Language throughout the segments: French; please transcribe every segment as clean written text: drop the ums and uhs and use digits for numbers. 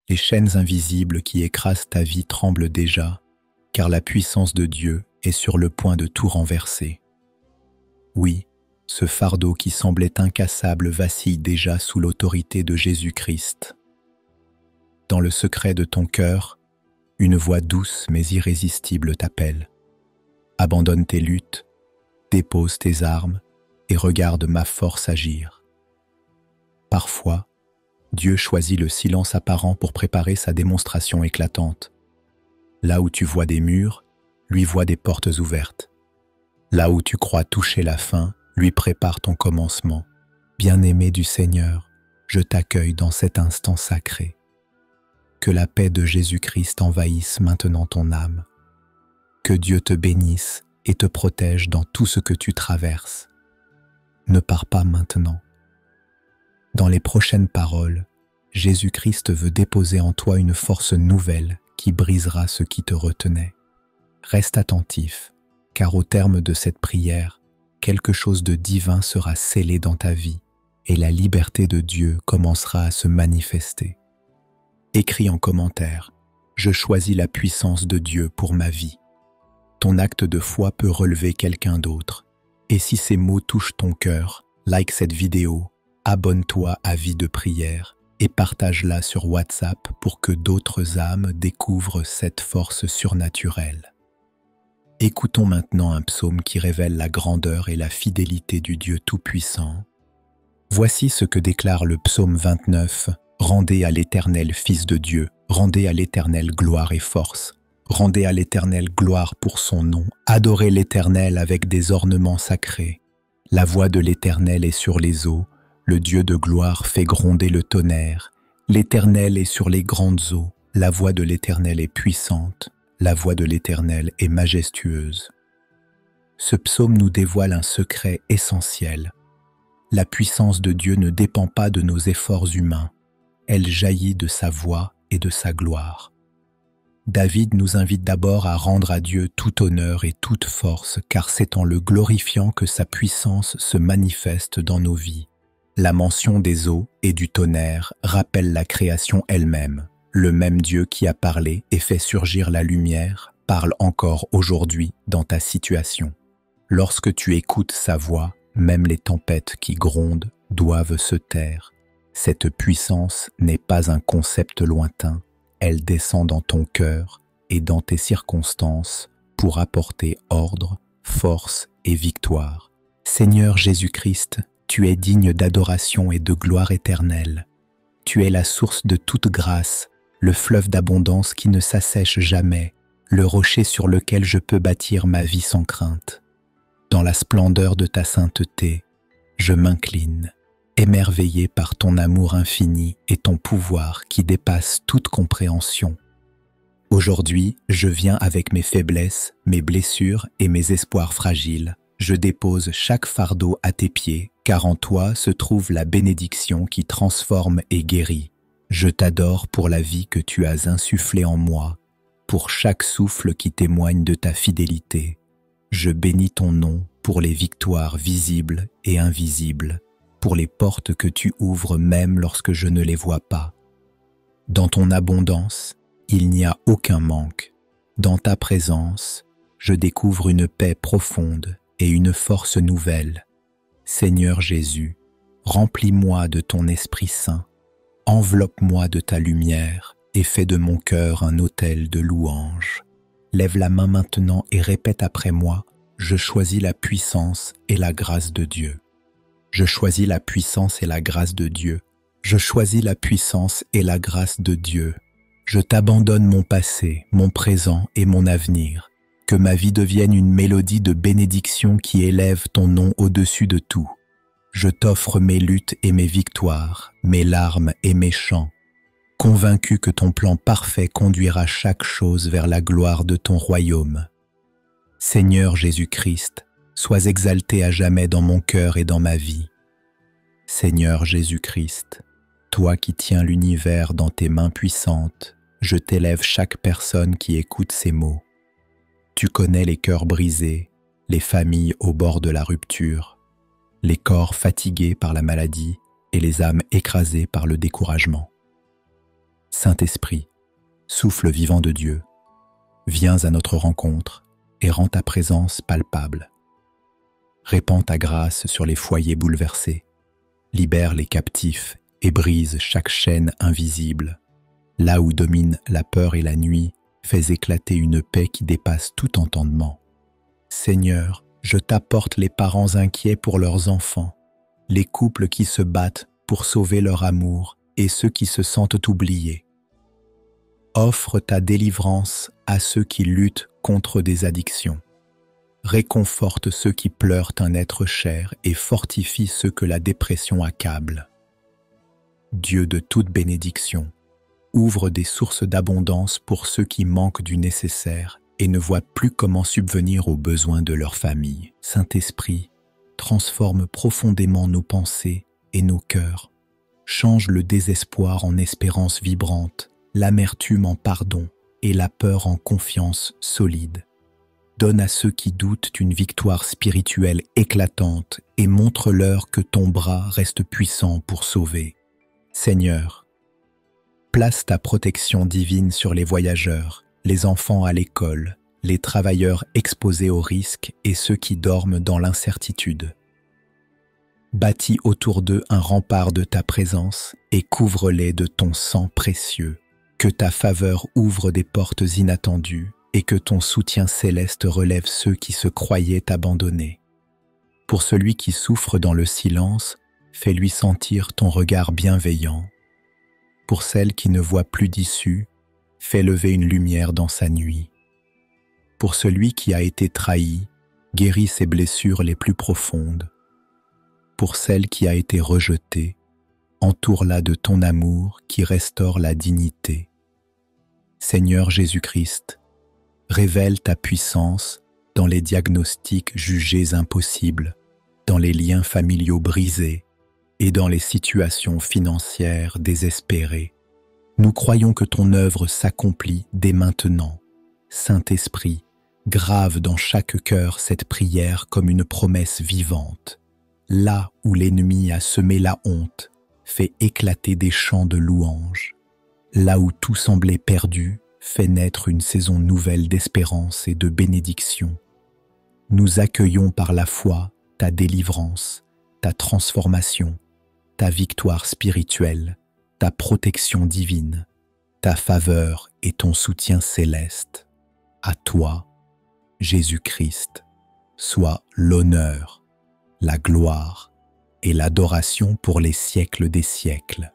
Les chaînes invisibles qui écrasent ta vie tremblent déjà, car la puissance de Dieu est sur le point de tout renverser. Oui, ce fardeau qui semblait incassable vacille déjà sous l'autorité de Jésus-Christ. Dans le secret de ton cœur, une voix douce mais irrésistible t'appelle. Abandonne tes luttes, dépose tes armes et regarde ma force agir. Parfois, Dieu choisit le silence apparent pour préparer sa démonstration éclatante. Là où tu vois des murs, lui voit des portes ouvertes. Là où tu crois toucher la fin, lui prépare ton commencement. Bien-aimé du Seigneur, je t'accueille dans cet instant sacré. Que la paix de Jésus-Christ envahisse maintenant ton âme. Que Dieu te bénisse et te protège dans tout ce que tu traverses. Ne pars pas maintenant. Dans les prochaines paroles, Jésus-Christ veut déposer en toi une force nouvelle qui brisera ce qui te retenait. Reste attentif, car au terme de cette prière, quelque chose de divin sera scellé dans ta vie et la liberté de Dieu commencera à se manifester. Écris en commentaire « Je choisis la puissance de Dieu pour ma vie ». Ton acte de foi peut relever quelqu'un d'autre. Et si ces mots touchent ton cœur, like cette vidéo, abonne-toi à Vie de prière et partage-la sur WhatsApp pour que d'autres âmes découvrent cette force surnaturelle. Écoutons maintenant un psaume qui révèle la grandeur et la fidélité du Dieu Tout-Puissant. Voici ce que déclare le psaume 29. « Rendez à l'Éternel, Fils de Dieu, rendez à l'Éternel gloire et force. Rendez à l'Éternel gloire pour son nom. Adorez l'Éternel avec des ornements sacrés. La voix de l'Éternel est sur les eaux. Le Dieu de gloire fait gronder le tonnerre. L'Éternel est sur les grandes eaux. La voix de l'Éternel est puissante. La voix de l'Éternel est majestueuse. » Ce psaume nous dévoile un secret essentiel. La puissance de Dieu ne dépend pas de nos efforts humains. Elle jaillit de sa voix et de sa gloire. David nous invite d'abord à rendre à Dieu tout honneur et toute force, car c'est en le glorifiant que sa puissance se manifeste dans nos vies. La mention des eaux et du tonnerre rappelle la création elle-même. Le même Dieu qui a parlé et fait surgir la lumière parle encore aujourd'hui dans ta situation. Lorsque tu écoutes sa voix, même les tempêtes qui grondent doivent se taire. Cette puissance n'est pas un concept lointain, elle descend dans ton cœur et dans tes circonstances pour apporter ordre, force et victoire. Seigneur Jésus-Christ, tu es digne d'adoration et de gloire éternelle. Tu es la source de toute grâce, le fleuve d'abondance qui ne s'assèche jamais, le rocher sur lequel je peux bâtir ma vie sans crainte. Dans la splendeur de ta sainteté, je m'incline, émerveillé par ton amour infini et ton pouvoir qui dépasse toute compréhension. Aujourd'hui, je viens avec mes faiblesses, mes blessures et mes espoirs fragiles. Je dépose chaque fardeau à tes pieds, car en toi se trouve la bénédiction qui transforme et guérit. Je t'adore pour la vie que tu as insufflée en moi, pour chaque souffle qui témoigne de ta fidélité. Je bénis ton nom pour les victoires visibles et invisibles, pour les portes que tu ouvres même lorsque je ne les vois pas. Dans ton abondance, il n'y a aucun manque. Dans ta présence, je découvre une paix profonde et une force nouvelle. Seigneur Jésus, remplis-moi de ton Esprit Saint, enveloppe-moi de ta lumière et fais de mon cœur un autel de louange. Lève la main maintenant et répète après moi, je choisis la puissance et la grâce de Dieu. Je choisis la puissance et la grâce de Dieu. Je choisis la puissance et la grâce de Dieu. Je t'abandonne mon passé, mon présent et mon avenir. Que ma vie devienne une mélodie de bénédiction qui élève ton nom au-dessus de tout. Je t'offre mes luttes et mes victoires, mes larmes et mes chants, convaincu que ton plan parfait conduira chaque chose vers la gloire de ton royaume. Seigneur Jésus-Christ, sois exalté à jamais dans mon cœur et dans ma vie. Seigneur Jésus-Christ, toi qui tiens l'univers dans tes mains puissantes, je t'élève chaque personne qui écoute ces mots. Tu connais les cœurs brisés, les familles au bord de la rupture, les corps fatigués par la maladie et les âmes écrasées par le découragement. Saint-Esprit, souffle vivant de Dieu, viens à notre rencontre et rends ta présence palpable. Répands ta grâce sur les foyers bouleversés, libère les captifs et brise chaque chaîne invisible. Là où domine la peur et la nuit, fais éclater une paix qui dépasse tout entendement. Seigneur, je t'apporte les parents inquiets pour leurs enfants, les couples qui se battent pour sauver leur amour et ceux qui se sentent oubliés. Offre ta délivrance à ceux qui luttent contre des addictions. Réconforte ceux qui pleurent un être cher et fortifie ceux que la dépression accable. Dieu de toute bénédiction, ouvre des sources d'abondance pour ceux qui manquent du nécessaire et ne voient plus comment subvenir aux besoins de leur famille. Saint-Esprit, transforme profondément nos pensées et nos cœurs. Change le désespoir en espérance vibrante, l'amertume en pardon et la peur en confiance solide. Donne à ceux qui doutent une victoire spirituelle éclatante et montre-leur que ton bras reste puissant pour sauver. Seigneur, place ta protection divine sur les voyageurs, les enfants à l'école, les travailleurs exposés aux risques et ceux qui dorment dans l'incertitude. Bâtis autour d'eux un rempart de ta présence et couvre-les de ton sang précieux. Que ta faveur ouvre des portes inattendues et que ton soutien céleste relève ceux qui se croyaient abandonnés. Pour celui qui souffre dans le silence, fais-lui sentir ton regard bienveillant. Pour celle qui ne voit plus d'issue, fais lever une lumière dans sa nuit. Pour celui qui a été trahi, guéris ses blessures les plus profondes. Pour celle qui a été rejetée, entoure-la de ton amour qui restaure la dignité. Seigneur Jésus-Christ, révèle ta puissance dans les diagnostics jugés impossibles, dans les liens familiaux brisés et dans les situations financières désespérées. Nous croyons que ton œuvre s'accomplit dès maintenant. Saint-Esprit, grave dans chaque cœur cette prière comme une promesse vivante. Là où l'ennemi a semé la honte, fais éclater des chants de louanges. Là où tout semblait perdu, fais naître une saison nouvelle d'espérance et de bénédiction. Nous accueillons par la foi ta délivrance, ta transformation, ta victoire spirituelle, ta protection divine, ta faveur et ton soutien céleste. À toi, Jésus-Christ, soit l'honneur, la gloire et l'adoration pour les siècles des siècles.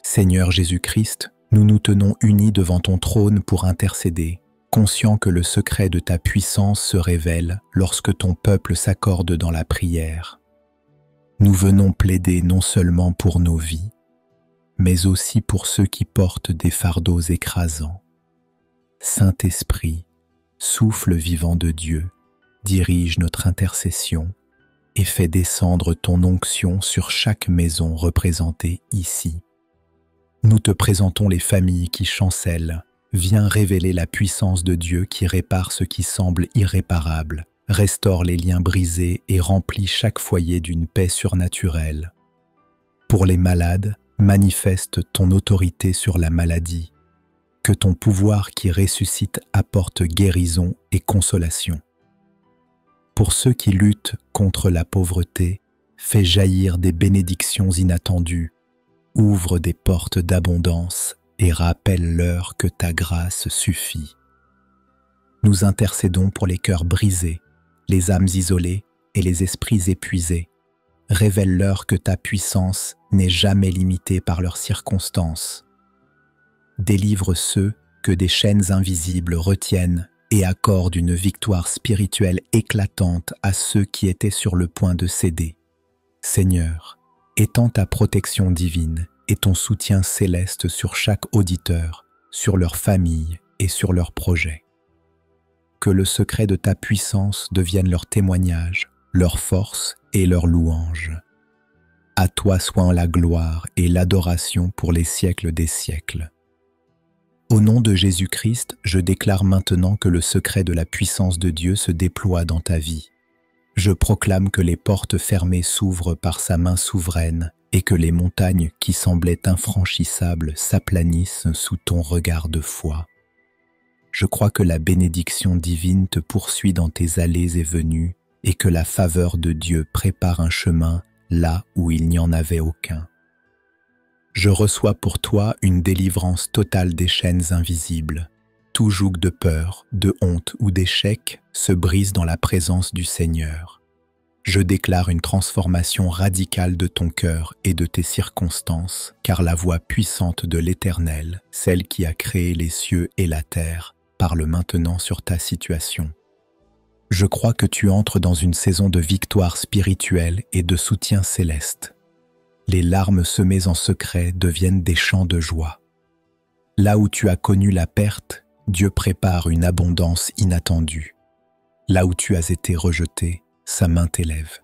Seigneur Jésus-Christ, nous nous tenons unis devant ton trône pour intercéder, conscients que le secret de ta puissance se révèle lorsque ton peuple s'accorde dans la prière. Nous venons plaider non seulement pour nos vies, mais aussi pour ceux qui portent des fardeaux écrasants. Saint-Esprit, souffle vivant de Dieu, dirige notre intercession et fais descendre ton onction sur chaque maison représentée ici. Nous te présentons les familles qui chancellent. Viens révéler la puissance de Dieu qui répare ce qui semble irréparable, restaure les liens brisés et remplit chaque foyer d'une paix surnaturelle. Pour les malades, manifeste ton autorité sur la maladie. Que ton pouvoir qui ressuscite apporte guérison et consolation. Pour ceux qui luttent contre la pauvreté, fais jaillir des bénédictions inattendues. Ouvre des portes d'abondance et rappelle-leur que ta grâce suffit. Nous intercédons pour les cœurs brisés, les âmes isolées et les esprits épuisés. Révèle-leur que ta puissance n'est jamais limitée par leurs circonstances. Délivre ceux que des chaînes invisibles retiennent et accorde une victoire spirituelle éclatante à ceux qui étaient sur le point de céder. Seigneur, étends ta protection divine et ton soutien céleste sur chaque auditeur, sur leur famille et sur leurs projets. Que le secret de ta puissance devienne leur témoignage, leur force et leur louange. À toi soient la gloire et l'adoration pour les siècles des siècles. Au nom de Jésus-Christ, je déclare maintenant que le secret de la puissance de Dieu se déploie dans ta vie. Je proclame que les portes fermées s'ouvrent par sa main souveraine et que les montagnes qui semblaient infranchissables s'aplanissent sous ton regard de foi. Je crois que la bénédiction divine te poursuit dans tes allées et venues et que la faveur de Dieu prépare un chemin là où il n'y en avait aucun. Je reçois pour toi une délivrance totale des chaînes invisibles. Tout joug de peur, de honte ou d'échec se brise dans la présence du Seigneur. Je déclare une transformation radicale de ton cœur et de tes circonstances, car la voix puissante de l'Éternel, celle qui a créé les cieux et la terre, parle maintenant sur ta situation. Je crois que tu entres dans une saison de victoire spirituelle et de soutien céleste. Les larmes semées en secret deviennent des chants de joie. Là où tu as connu la perte, Dieu prépare une abondance inattendue. Là où tu as été rejeté, sa main t'élève.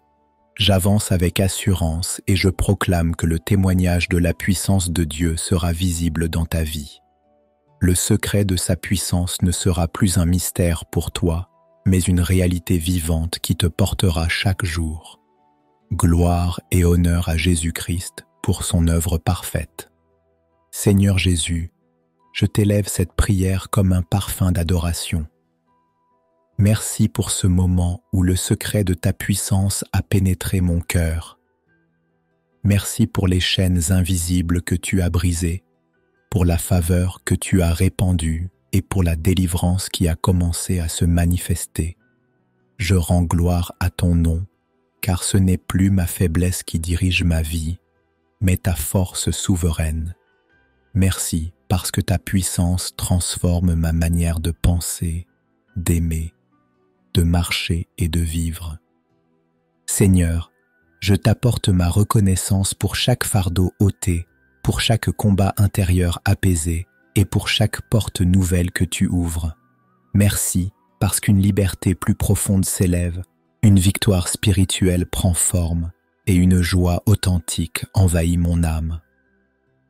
J'avance avec assurance et je proclame que le témoignage de la puissance de Dieu sera visible dans ta vie. Le secret de sa puissance ne sera plus un mystère pour toi, mais une réalité vivante qui te portera chaque jour. Gloire et honneur à Jésus-Christ pour son œuvre parfaite. Seigneur Jésus, je t'élève cette prière comme un parfum d'adoration. Merci pour ce moment où le secret de ta puissance a pénétré mon cœur. Merci pour les chaînes invisibles que tu as brisées, pour la faveur que tu as répandue et pour la délivrance qui a commencé à se manifester. Je rends gloire à ton nom, car ce n'est plus ma faiblesse qui dirige ma vie, mais ta force souveraine. Merci parce que ta puissance transforme ma manière de penser, d'aimer, de marcher et de vivre. Seigneur, je t'apporte ma reconnaissance pour chaque fardeau ôté, pour chaque combat intérieur apaisé et pour chaque porte nouvelle que tu ouvres. Merci parce qu'une liberté plus profonde s'élève, une victoire spirituelle prend forme et une joie authentique envahit mon âme.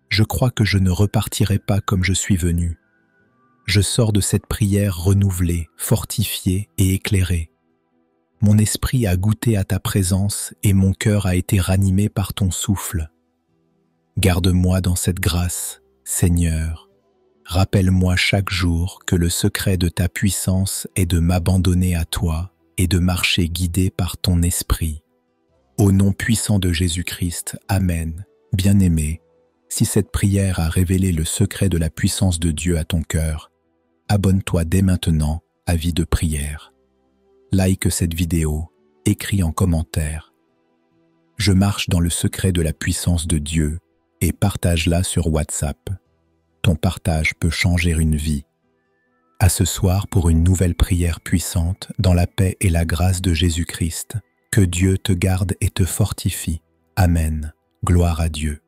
Je crois que je ne repartirai pas comme je suis venu. Je sors de cette prière renouvelée, fortifiée et éclairée. Mon esprit a goûté à ta présence et mon cœur a été ranimé par ton souffle. Garde-moi dans cette grâce, Seigneur. Rappelle-moi chaque jour que le secret de ta puissance est de m'abandonner à toi et de marcher guidé par ton esprit. Au nom puissant de Jésus-Christ, Amen. Bien-aimé, si cette prière a révélé le secret de la puissance de Dieu à ton cœur, abonne-toi dès maintenant à Vie de prière. Like cette vidéo, écris en commentaire. Je marche dans le secret de la puissance de Dieu et partage-la sur WhatsApp. Ton partage peut changer une vie. À ce soir pour une nouvelle prière puissante dans la paix et la grâce de Jésus-Christ. Que Dieu te garde et te fortifie. Amen. Gloire à Dieu.